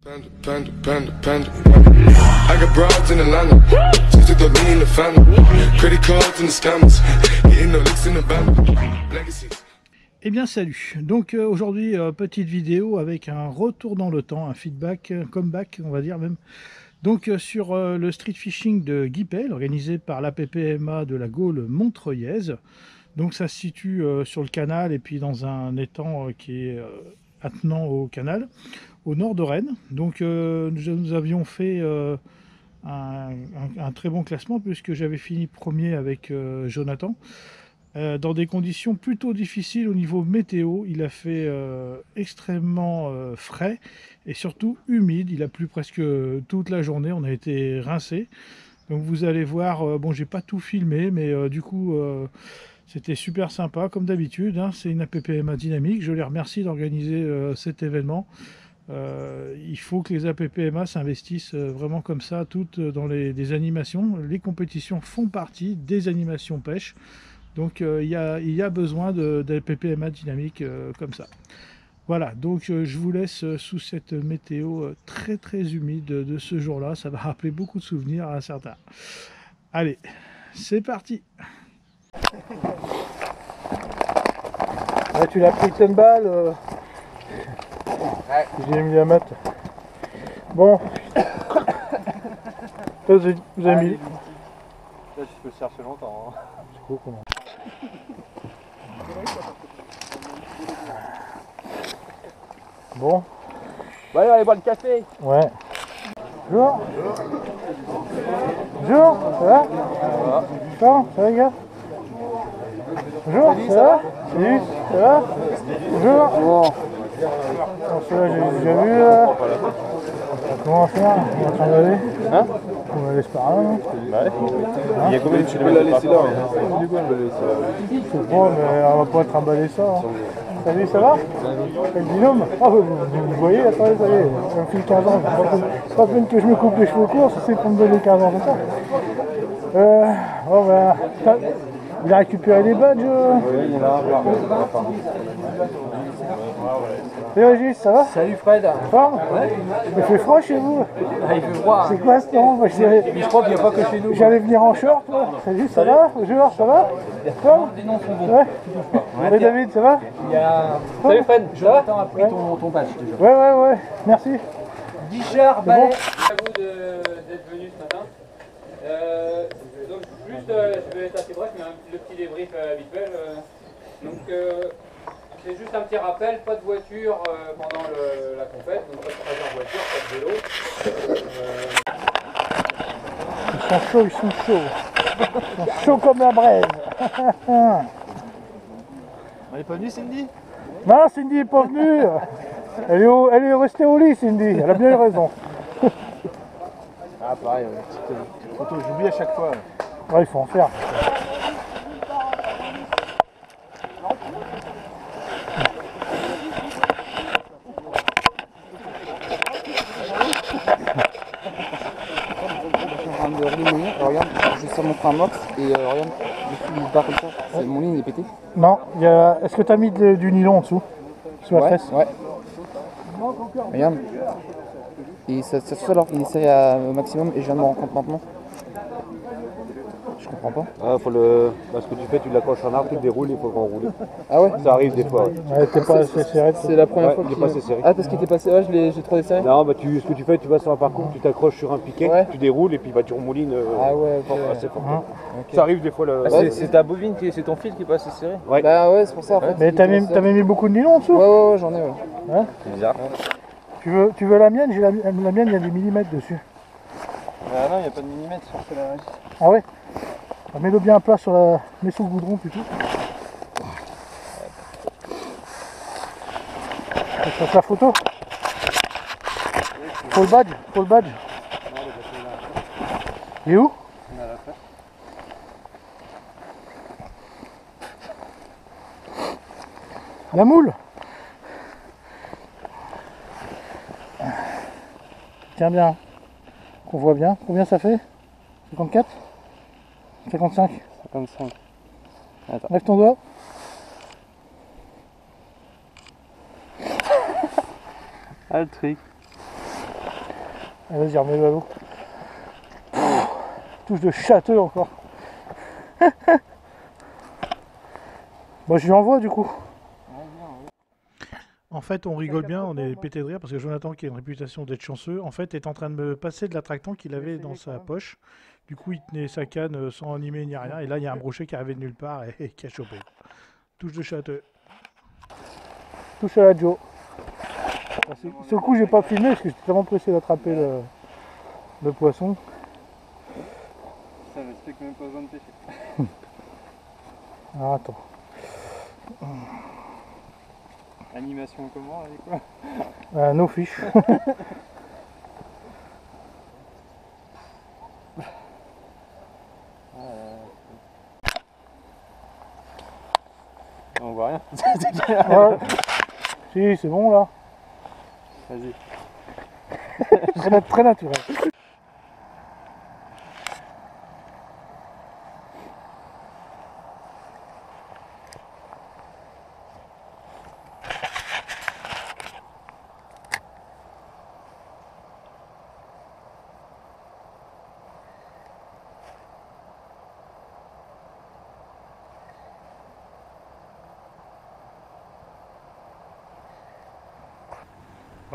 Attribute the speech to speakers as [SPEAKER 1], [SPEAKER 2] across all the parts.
[SPEAKER 1] Panda, panda, panda, panda. I got broads in Atlanta. Just took the lean in the family. Credit cards and the scammers. Getting no licks in the band. Legacies.
[SPEAKER 2] Eh bien salut, donc aujourd'hui petite vidéo avec un retour dans le temps, un feedback, un comeback on va dire même. Donc sur le street fishing de Guy Pell, organisé par l'APPMA de la Gaule montreuillaise. Donc ça se situe sur le canal et puis dans un étang qui est attenant au canal, au nord de Rennes. Donc nous avions fait un très bon classement puisque j'avais fini premier avec Jonathan. Dans des conditions plutôt difficiles au niveau météo. Il a fait extrêmement frais et surtout humide. Il a plu presque toute la journée. On a été rincés. Donc vous allez voir, bon, j'ai pas tout filmé, mais du coup c'était super sympa comme d'habitude, hein. C'est une APPMA dynamique. Je les remercie d'organiser cet événement. Il faut que les APPMA s'investissent vraiment comme ça, toutes dans des animations. Les compétitions font partie des animations pêche. Donc il y a besoin d'APPMA dynamique comme ça. Voilà, donc je vous laisse sous cette météo très très humide de ce jour-là. Ça va rappeler beaucoup de souvenirs à certains. Allez, c'est parti. Là, tu l'as pris une balle. Ouais. J'ai mis la mat. Bon. Vous avez mis. Là,
[SPEAKER 3] je peux le chercher longtemps. Hein.
[SPEAKER 2] C'est cool comment. Bon.
[SPEAKER 3] Bon allez, on va aller boire le café.
[SPEAKER 2] Ouais. Bonjour. Bonjour, ça va? Ça va les gars? Bonjour, salut, ça va? Salut, ça va? Bonjour. Bon. Celui-là, j'ai déjà vu là. Comment on va faire? On va trimballer? Hein? On va laisser par là, non?
[SPEAKER 3] Ouais. Il y a combien de tu peux la laisser là? Du coup, on va la laisser là.
[SPEAKER 2] Je sais pas, mais on va pas trimballer ça. Hein. Salut, ça va? Avec le binôme? Ah, vous voyez, attendez, ça y est, ça me fait 15 ans. C'est pas peine que je me coupe les cheveux courts, c'est pour me donner 15 ans, c'est ça? Bon, ben, il a récupéré les badges.
[SPEAKER 3] Oui, il est là.
[SPEAKER 2] Salut Régis, ça va?
[SPEAKER 4] Salut Fred.
[SPEAKER 2] Forme? Ouais. Il fait froid chez vous?
[SPEAKER 4] Ah, il fait froid.
[SPEAKER 2] C'est quoi ce temps? Moi,
[SPEAKER 4] je crois qu'il n'y a pas que chez nous.
[SPEAKER 2] J'allais venir en short. Salut, ça va? Bonjour, ça va? Forme?
[SPEAKER 4] Les noms sont bons.
[SPEAKER 2] Ouais. Salut David, ça va?
[SPEAKER 4] Salut Fred, Jonathan a pris ton badge déjà.
[SPEAKER 2] Ouais, merci.
[SPEAKER 4] Guichard, balai.
[SPEAKER 5] Merci à vous d'être venu ce matin. Donc juste, je vais être assez bref, mais le petit débrief habituel. C'est juste un petit rappel, pas de voiture pendant la compète, donc pas de trajet en voiture, pas de vélo.
[SPEAKER 2] Ils sont chauds. Ils sont chauds comme la braise.
[SPEAKER 3] Elle est pas venue, Cindy?
[SPEAKER 2] Non, Cindy n'est pas venue. Elle est restée au lit, Cindy. Elle a bien eu raison.
[SPEAKER 3] Ah, pareil, petite photo, j'oublie à chaque fois.
[SPEAKER 2] Ouais, il faut en faire.
[SPEAKER 4] Regarde, je vais montrer un mox et regarde, il se bat comme ça. Mon ligne est pété.
[SPEAKER 2] Non, est-ce que tu as mis du nylon en dessous? Sous la tresse?
[SPEAKER 4] Ouais. Regarde. Et ça se fait alors qu'il essaie au maximum et je viens de me rendre compte maintenant. Je comprends pas.
[SPEAKER 3] Ah, ce que tu fais, tu l'accroches en arbre, tu le déroules, il faut enrouler.
[SPEAKER 4] Ah ouais?
[SPEAKER 3] Ça arrive des fois.
[SPEAKER 2] Ouais, t'es pas assez serré.
[SPEAKER 4] C'est la première fois
[SPEAKER 3] qu'il est pas assez serré.
[SPEAKER 4] Ah, parce qu'il était passé, ouais, j'ai trop desserré.
[SPEAKER 3] Non, bah ce que tu fais, tu vas sur un parcours, tu t'accroches sur un piquet, tu déroules et puis bah, tu remoulines
[SPEAKER 4] ah ouais,
[SPEAKER 3] assez fort. Ça arrive des fois.
[SPEAKER 6] C'est ta bobine, c'est ton fil qui est pas assez serré?
[SPEAKER 3] Ouais.
[SPEAKER 4] Bah ouais, c'est pour ça en fait.
[SPEAKER 2] Mais t'avais mis beaucoup de nylon en dessous?
[SPEAKER 4] Ouais, j'en ai.
[SPEAKER 2] Hein?
[SPEAKER 6] C'est bizarre.
[SPEAKER 2] Tu veux la mienne? La mienne, il y a des millimètres dessus.
[SPEAKER 6] Ah non, il n'y a pas de millimètres sur la reste.
[SPEAKER 2] Ah ouais? Mets-le bien à plat mets sous le goudron plutôt. Je fasse la photo. Faut le badge. Il est où? La moule. Tiens bien, qu'on voit bien. Combien ça fait? 54? 55.
[SPEAKER 4] 55. Attends.
[SPEAKER 2] Lève ton doigt.
[SPEAKER 4] Ah le truc.
[SPEAKER 2] Vas-y, remets-le à l'eau. Touche de châteux encore. Bon, je lui envoie du coup. En fait, on rigole bien, on est pété de rire parce que Jonathan, qui a une réputation d'être chanceux, en fait, est en train de me passer de l'attractant qu'il avait dans sa poche. Du coup, il tenait sa canne sans animer ni rien. Et là, il y a un brochet qui arrivait de nulle part et qui a chopé. Touche de châteux. Touche à la Joe. Sur le coup, j'ai pas filmé parce que j'étais tellement pressé d'attraper le poisson.
[SPEAKER 6] Ça m'explique même pas besoin de pêcher.
[SPEAKER 2] Ah, attends.
[SPEAKER 6] Animation comment avec quoi?
[SPEAKER 2] No fish.
[SPEAKER 6] On voit rien.
[SPEAKER 2] Ouais. Si, c'est bon là.
[SPEAKER 6] Vas-y.
[SPEAKER 2] Très naturel.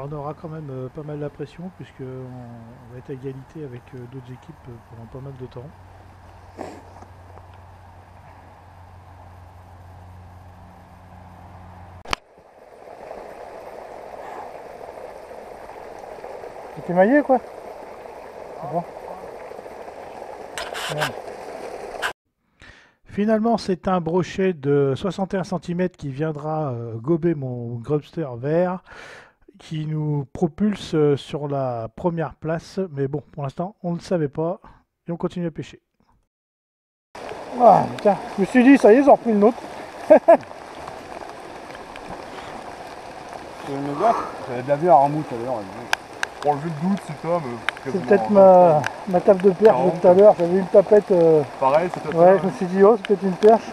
[SPEAKER 2] On aura quand même pas mal la pression puisqu'on va être à égalité avec d'autres équipes pendant pas mal de temps. T'es maillé quoi? Bon. Merde. Finalement, c'est un brochet de 61 cm qui viendra gober mon grubster vert, qui nous propulse sur la première place. Mais bon, pour l'instant, on ne le savait pas et on continue à pêcher. Ah, putain, je me suis dit, ça y est, ils ont repris le nôtre.
[SPEAKER 6] Tu veux me dire? J'avais bien vu à Ramou tout à l'heure. Pour le jeu de doute, c'est toi.
[SPEAKER 2] C'est peut-être ma table de perche de tout à l'heure. J'avais une tapette.
[SPEAKER 6] Pareil, c'est toi.
[SPEAKER 2] Ouais, je me suis dit, oh, c'est peut-être une perche.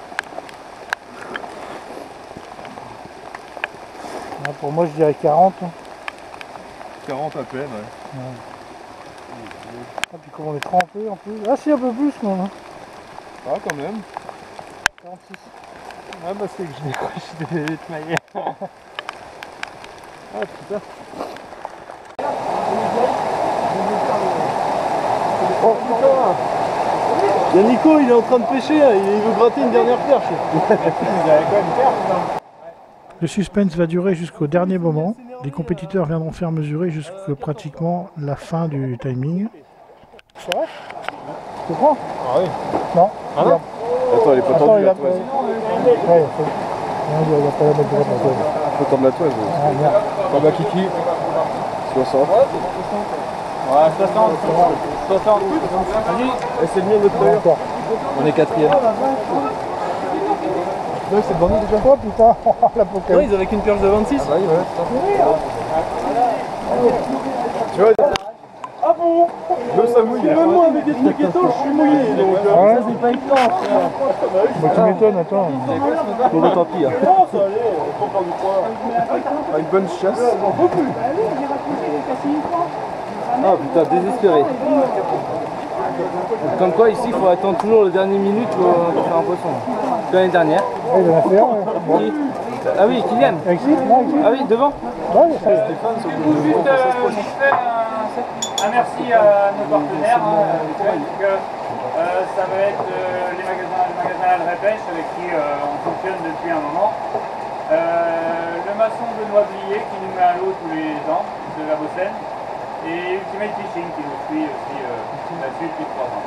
[SPEAKER 2] Là, pour moi, je dirais 40.
[SPEAKER 6] 40 à peine, ouais.
[SPEAKER 2] Ah, puis comme on est trempé en plus. Ah, si, un peu plus quand même.
[SPEAKER 6] Ah, quand même.
[SPEAKER 2] 46.
[SPEAKER 6] Ah, bah c'est que je décroche des maillets. Ah, putain. Oh putain! Il y a Nico, il est en train de pêcher, il veut gratter une dernière perche.
[SPEAKER 2] Le suspense va durer jusqu'au dernier moment. Les compétiteurs viendront faire mesurer jusqu'à pratiquement la fin du timing. C'est vrai? Tu prends?
[SPEAKER 6] Ah oui.
[SPEAKER 2] Non.
[SPEAKER 6] Ah non? Attends, elle est pas tendue la toise.
[SPEAKER 2] Ouais, il va pas la mettre droite la toise.
[SPEAKER 6] Faut tendre la toise.
[SPEAKER 2] Ah merde.
[SPEAKER 6] Comme à Kiki. 60.
[SPEAKER 5] Ouais, 60. 60.
[SPEAKER 6] Et c'est le mien de l'autre tailleur.
[SPEAKER 2] Encore.
[SPEAKER 6] On est quatrième.
[SPEAKER 2] Ouais, c'est bon déjà. Oh putain, l'apocalypse.
[SPEAKER 6] Non, ils avaient qu'une perche de 26. Ah bah oui, tu vois.
[SPEAKER 2] Ah bon?
[SPEAKER 6] Même ça mouille. Même moi avec des trucs étanches, je suis mouillé. Donc,
[SPEAKER 2] ouais.
[SPEAKER 6] c'est pas étanche.
[SPEAKER 2] Bah tu m'étonnes, attends.
[SPEAKER 6] Bon, bah tant pis. Hein. Non, ça allait, on peut faire du poids. Une bonne chasse. Ah putain, désespéré. Comme quoi ici il faut attendre toujours le dernier minute pour faire un poisson. L'année dernière.
[SPEAKER 2] Ouais, il en a fait un. Ouais.
[SPEAKER 6] Ah oui, Kylian.
[SPEAKER 2] Alexis? Non, Alexis?
[SPEAKER 6] Ah oui, devant.
[SPEAKER 2] Ouais, ça y est.
[SPEAKER 5] Juste vite fait un merci à nos partenaires. Ça va être les magasins Al Repêche avec qui on fonctionne depuis un moment. Le maçon de Noiselier qui nous met à l'eau tous les ans de la Bossène. Et Ultimate Fishing qui nous suit aussi là-dessus depuis 3 ans.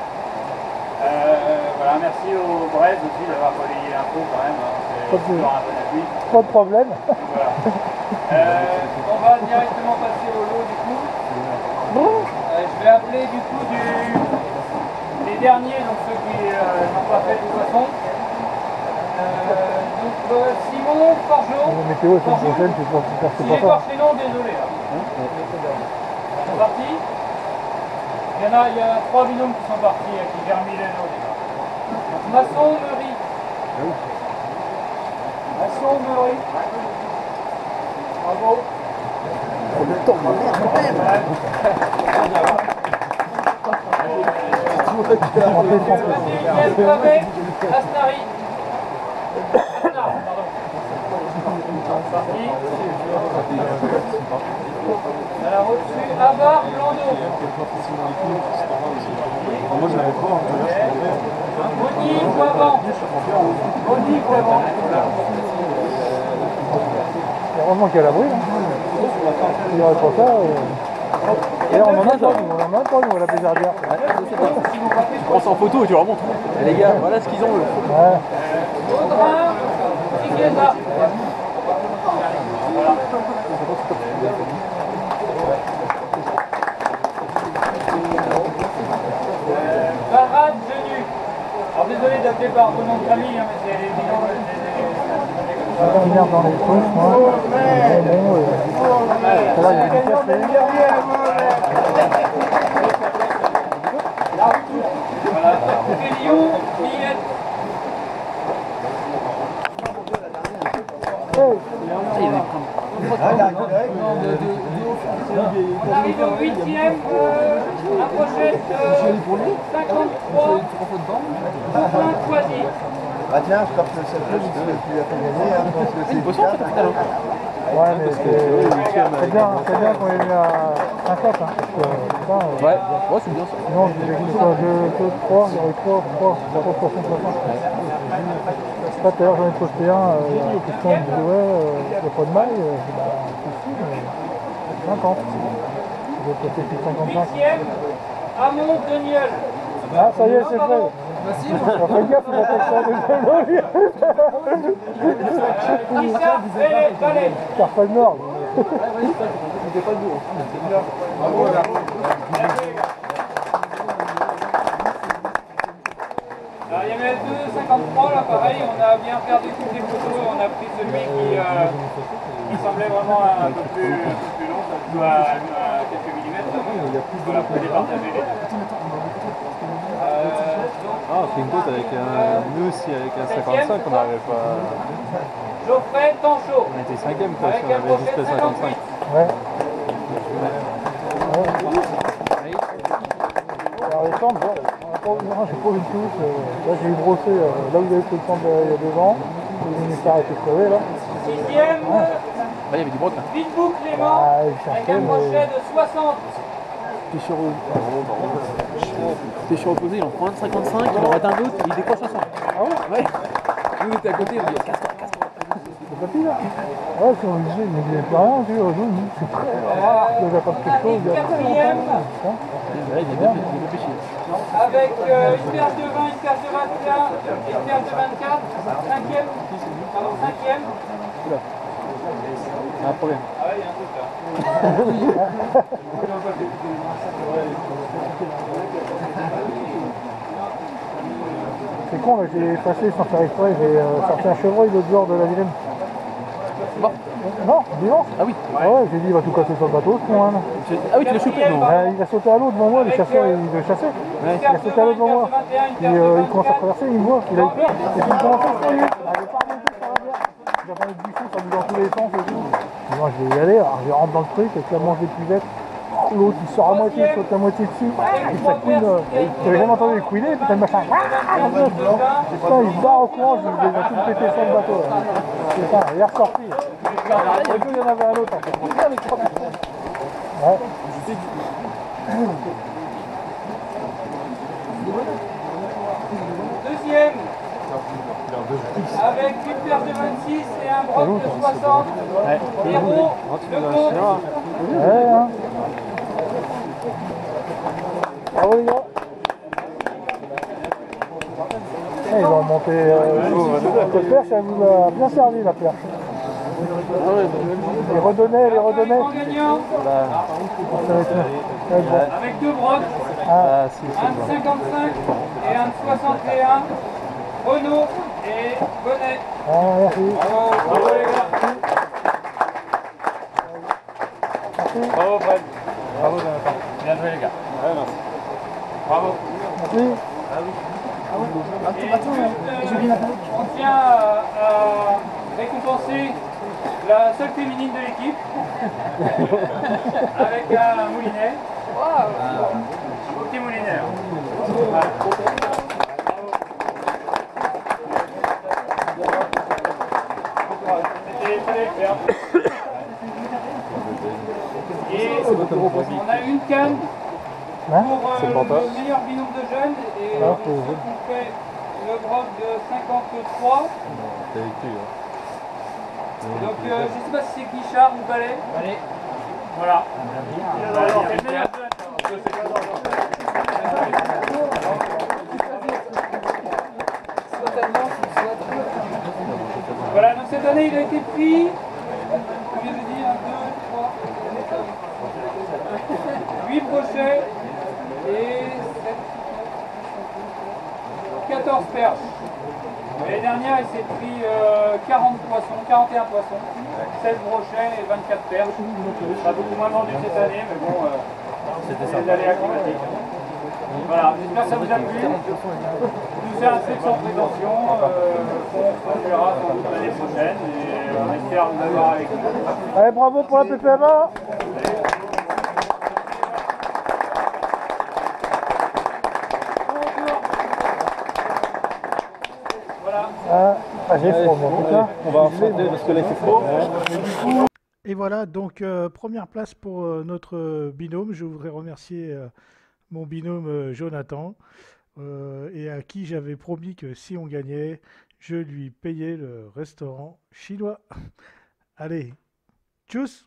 [SPEAKER 5] Voilà, merci au Brez aussi d'avoir relayé l'info quand même. C'est toujours un bon appui.
[SPEAKER 2] Pas de problème.
[SPEAKER 5] Voilà. On va directement passer au lot du coup. Je vais appeler du coup les derniers, donc ceux qui n'ont pas fait de poisson. Donc Simon Forgeot.
[SPEAKER 2] La météo est une prochaine, c'est pas
[SPEAKER 5] S'il
[SPEAKER 2] fort.
[SPEAKER 5] écorche les noms, désolé. Ils sont partis. Il y a 3 binômes qui sont partis, qui gèrent Milano déjà. Donc Masson, Meury. Masson, Meury. Bravo.
[SPEAKER 6] On a le temps, mais merde quand même.
[SPEAKER 5] Avec Asnari. Parti. Alors au-dessus, Abar, Blando.
[SPEAKER 6] Moi je l'avais pas.
[SPEAKER 5] Boni, Poivant. Boni, Poivant.
[SPEAKER 7] Heureusement qu'il y a la bruit. Il n'y aurait pas ça. Et on en a pas, nous, à la Bézardière.
[SPEAKER 6] Tu prends ça en photo et tu leur montres. Les gars, voilà ce qu'ils ont eux.
[SPEAKER 7] Ouais.
[SPEAKER 5] Audrin, Igueza. Barad, Genu. Alors désolé d'appeler par ton nom de famille, mais c'est les bilans.
[SPEAKER 7] On regarde dans les trucs, moi. Ça va, il y a du café.
[SPEAKER 5] Voilà, Lyon, Millette. On arrive au 8e, approchette 53, Dauphin Choisy.
[SPEAKER 8] Ah tiens, je capte le 7 je te plus la faire gagner, hein, parce que c'est une poisson en fait,
[SPEAKER 7] Ouais, mais c'est bien qu'on ait mis à 50, hein, parce que putain,
[SPEAKER 6] Ouais, c'est bien ça.
[SPEAKER 7] sinon je disais que je 3, j'aurais 3, 60. Là, tout à l'heure j'en ai posté un, il y a une question, il me disait ouais, il n'y a pas de maille, je dis bah c'est si, mais 50. J'ai posté plus de 55.
[SPEAKER 5] 8e, Amont Deniel.
[SPEAKER 7] Ah ça y est, c'est fait. Fais gaffe, il va pas faire de lui.
[SPEAKER 5] Issa, Ballet.
[SPEAKER 7] Carpal Nord.
[SPEAKER 5] Alors il y avait 2,53 là, pareil, on a bien perdu toutes les photos, on a pris celui qui semblait vraiment un peu plus long, à quelques millimètres. Voilà, pour départager les deux.
[SPEAKER 6] Ah, c'est une côte avec nous aussi avec un 55, on n'arrivait pas.
[SPEAKER 5] Geoffrey Tanchot.
[SPEAKER 6] On était 5ème quoi,
[SPEAKER 5] Avec
[SPEAKER 6] si on
[SPEAKER 5] un
[SPEAKER 6] avait
[SPEAKER 5] crochet
[SPEAKER 6] juste le 55.
[SPEAKER 5] 58.
[SPEAKER 7] Ouais. Alors les centres, bon, j'ai pas vu une touche. Là j'ai eu brossé là où il y avait pris le centre il y a 2 ans. Le ministère était crevé là.
[SPEAKER 5] 6e,
[SPEAKER 6] Là, il y avait du broc là.
[SPEAKER 5] Bitbook Clément,
[SPEAKER 7] Ah, il
[SPEAKER 5] avec
[SPEAKER 7] cherchait,
[SPEAKER 5] un
[SPEAKER 7] mais...
[SPEAKER 5] crochet de 60.
[SPEAKER 6] T'es sur opposé, il en prend un de 55, il en rate un autre, il décroche 60. Ah ouais? Ouais. Nous on était à côté, on dit casse-toi.
[SPEAKER 7] C'est pas pire là. Ouais, si on le disait, il ne disait plus rien, tu vois, c'est très rare que j'apporte quelque chose. Il y a très longtemps.
[SPEAKER 6] Ouais, il est bien pêché.
[SPEAKER 5] Avec une paire de 20, une paire de 21, une paire de 24, 5e, pardon, 5e.
[SPEAKER 6] Un problème.
[SPEAKER 5] Ah ouais, il y a un truc là.
[SPEAKER 7] C'est con, là, j'ai passé sans faire exprès, j'ai sorti un chevreuil l'autre jour de la Vilaine.
[SPEAKER 6] Bon.
[SPEAKER 7] Non, vivant.
[SPEAKER 6] Ah oui.
[SPEAKER 7] Ah ouais, j'ai dit, il va tout casser sur le bateau, ce con, hein.
[SPEAKER 6] Ah oui, tu l'as chopé, non?
[SPEAKER 7] Il a sauté à l'eau devant moi, le chasseur, il veut chasser. Il a sauté à l'eau devant moi. Et il commence à traverser, il me voit, il a eu peur. Et puis il commence à se noyer. Il n'avait pas remonté sur la bière. Il a pas de bouchon, ça nous dans tous les sens et tout. Et moi, je vais y aller, alors je rentre dans le truc, et puis elle mange des cuvettes. L'autre, il sort à moitié, il saute à moitié dessus. Et ça couine. J'avais jamais entendu le couiner, puis t'as le machin. Putain, il se barre au courant, je vais tout péter sur le bateau. Là. Putain, il est ressorti. Et puis, il y en avait un autre en fait. Ouais.
[SPEAKER 5] Deuxième, avec une paire de 26 et un broc de 60. Héros, le compte.
[SPEAKER 7] Ouais, hein. Bravo les gars. Ils ont monté cette perche, elle nous a bien servi la perche. Les redonnaient.
[SPEAKER 5] En gagnant, avec deux brocs, un de 55 et un de 61. Renaud et Bonnet.
[SPEAKER 7] Ah, merci.
[SPEAKER 5] Bravo les gars. Bravo Fred. Bravo Jonathan. Bien joué les gars. Ouais, merci. Bravo.
[SPEAKER 7] Merci.
[SPEAKER 5] Et on tient à récompenser la seule féminine de l'équipe avec un moulinet. Un beau petit moulinet. Et on a une canne pour le meilleur binôme de jeunes et on fait le broc de 53. Donc je ne sais pas si c'est Guichard ou Ballet. Allez. Voilà. Alors, c'est le meilleur de la voilà, donc cette année il a été pris. Je viens de dire 1, 2, 3, 8 brochets et 7, 14 perches. L'année dernière il s'est pris 40 poissons, 41 poissons, 16 brochets et 24 perches. Ça sera beaucoup moins vendu cette année, mais bon, c'est des aléas climatiques. Voilà, j'espère que ça vous a plu. Tout ça c'est sans prétention, on verra sans doute l'année prochaine et on espère vous avoir avec nous.
[SPEAKER 7] Allez, bravo pour la PPMA.
[SPEAKER 2] J'ai froid, moi. On va enfanter parce que là, c'est froid. Et voilà, donc première place pour notre binôme. Je voudrais remercier mon binôme Jonathan et à qui j'avais promis que si on gagnait, je lui payais le restaurant chinois. Allez, tchuss!